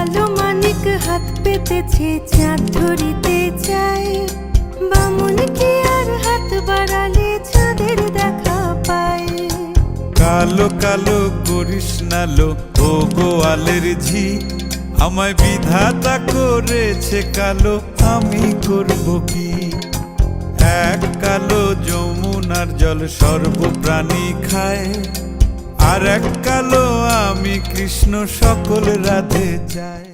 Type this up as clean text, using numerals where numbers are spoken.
কালো মানিক হাত পেতেছে চাঁদ ধরিতে চায়, বামুন কি আর হাত বাড়ালে চাঁদের দেখা পায়। কালো কালো করিস না লো ও গোয়ালের ঝি, আমায় বিধাতা করেছে কালো, আমি করব কি? এক কালো যমুনার জল সর্বপ্রাণী খায়, আর এক কালো আমি কৃষ্ণ সকল রাধে যায়।